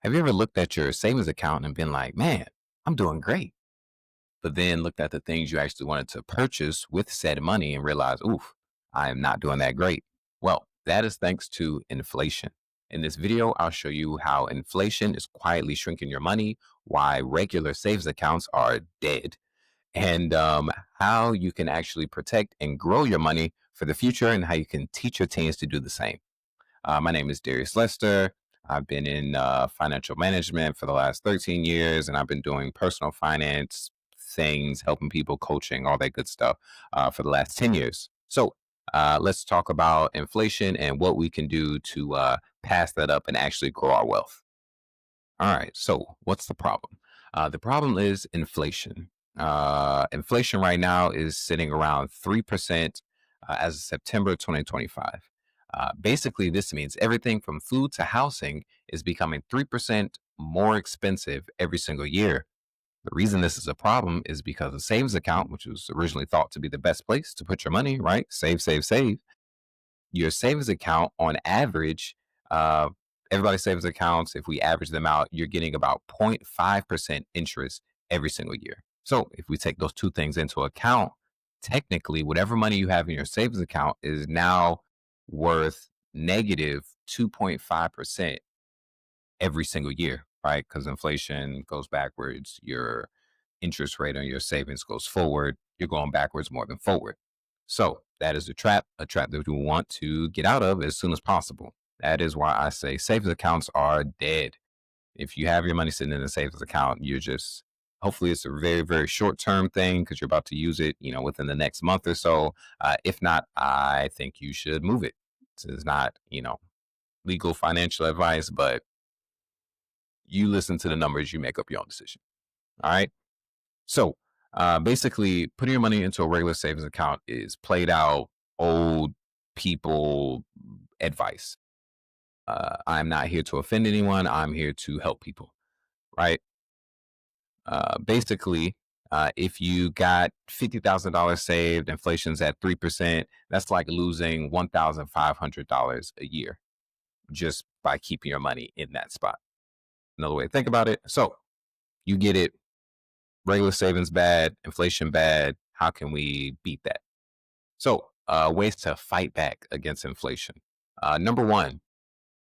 Have you ever looked at your savings account and been like, man, I'm doing great? But then looked at the things you actually wanted to purchase with said money and realized, oof, I am not doing that great. Well, that is thanks to inflation. In this video, I'll show you how inflation is quietly shrinking your money, why regular savings accounts are dead, and how you can actually protect and grow your money for the future and how you can teach your teens to do the same. My name is Darius Lester. I've been in financial management for the last 13 years, and I've been doing personal finance things, helping people, coaching, all that good stuff for the last 10 years. So let's talk about inflation and what we can do to pass that up and actually grow our wealth. All right. So, what's the problem? The problem is inflation. Inflation right now is sitting around 3% as of September 2025. Basically, this means everything from food to housing is becoming 3% more expensive every single year. The reason this is a problem is because the savings account, which was originally thought to be the best place to put your money, right? Save, save, save, your savings account on average, uh, everybody's savings accounts, if we average them out, you're getting about 0.5% interest every single year. So if we take those two things into account, technically, whatever money you have in your savings account is now worth negative 2.5% every single year, right? Because inflation goes backwards, your interest rate on your savings goes forward, you're going backwards more than forward. So that is a trap that we want to get out of as soon as possible. That is why I say savings accounts are dead. If you have your money sitting in a savings account, you're just hopefully it's a very, very short term thing because you're about to use it, within the next month or so. If not, I think you should move it. This is not, legal financial advice, but you listen to the numbers, you make up your own decision. All right. So basically, putting your money into a regular savings account is played out old people advice. I'm not here to offend anyone. I'm here to help people. Right. Basically, if you got $50,000 saved, inflation's at 3%, that's like losing $1,500 a year just by keeping your money in that spot. Another way to think about it. So you get it. Regular savings bad, inflation bad. How can we beat that? So, ways to fight back against inflation. Number one,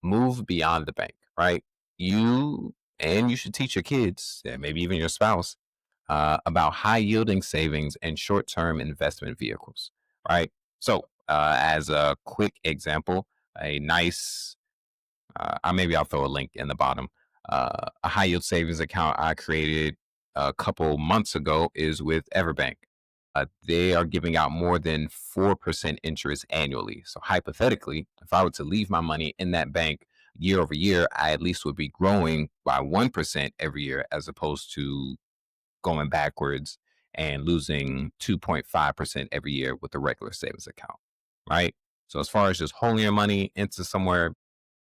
move beyond the bank, right? You should teach your kids, and maybe even your spouse, about high yielding savings and short term investment vehicles, right? So, as a quick example, a nice maybe I'll throw a link in the bottom. A high yield savings account I created a couple months ago is with Everbank. They are giving out more than 4% interest annually. So hypothetically, if I were to leave my money in that bank year over year, I at least would be growing by 1% every year as opposed to going backwards and losing 2.5% every year with a regular savings account. Right. So as far as just holding your money into somewhere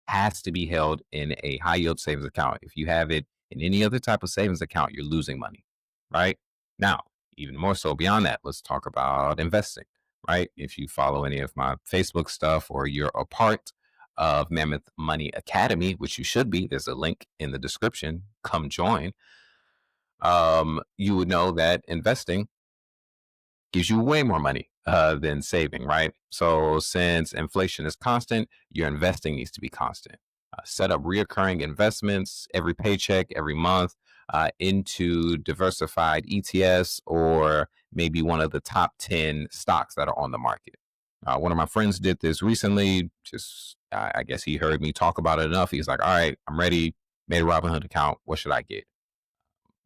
has to be held in a high yield savings account. If you have it in any other type of savings account, you're losing money, right? Now, even more so beyond that, let's talk about investing, right? If you follow any of my Facebook stuff or you're a part of Mammoth Money Academy, which you should be, there's a link in the description. Come join. You would know that investing gives you way more money than saving, right? So since inflation is constant, your investing needs to be constant. Set up reoccurring investments every paycheck, every month into diversified ETFs or maybe one of the top 10 stocks that are on the market. One of my friends did this recently. Just, I guess he heard me talk about it enough. He's like, all right, I'm ready. Made a Robinhood account. What should I get?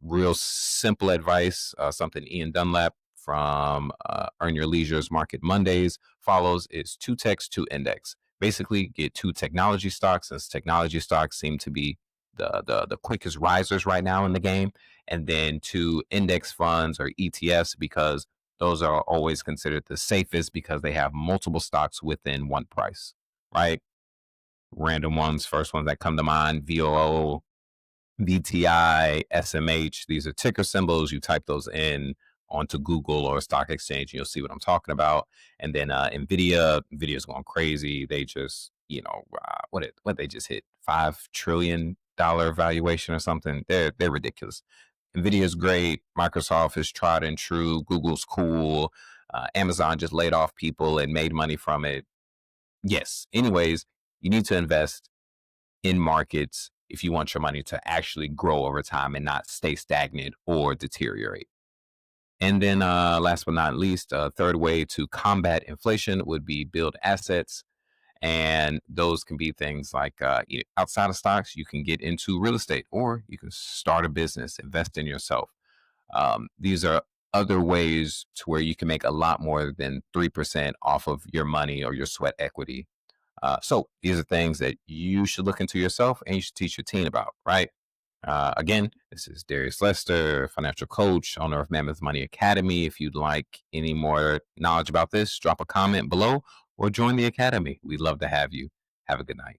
Real simple advice, something Ian Dunlap from Earn Your Leisure's Market Mondays follows is two techs, two index. Basically, get two technology stocks, since technology stocks seem to be the quickest risers right now in the game, and then two index funds or ETFs because those are always considered the safest because they have multiple stocks within one price, right? Random ones, first ones that come to mind: VOO, VTI, SMH. These are ticker symbols. You type those in onto Google or a stock exchange, and you'll see what I'm talking about. And then Nvidia's going crazy. They just, what they just hit 5 trillion dollar valuation or something. They're ridiculous. Nvidia is great. Microsoft is tried and true. Google's cool. Amazon just laid off people and made money from it. Yes. Anyways, you need to invest in markets if you want your money to actually grow over time and not stay stagnant or deteriorate. And then, last but not least, a third way to combat inflation would be build assets. And those can be things like outside of stocks, you can get into real estate or you can start a business, invest in yourself. These are other ways to where you can make a lot more than 3% off of your money or your sweat equity. So these are things that you should look into yourself and you should teach your team about, right? Again, this is Darius Lester, financial coach, owner of Mammoth Money Academy. If you'd like any more knowledge about this, drop a comment below or join the academy. We'd love to have you. Have a good night.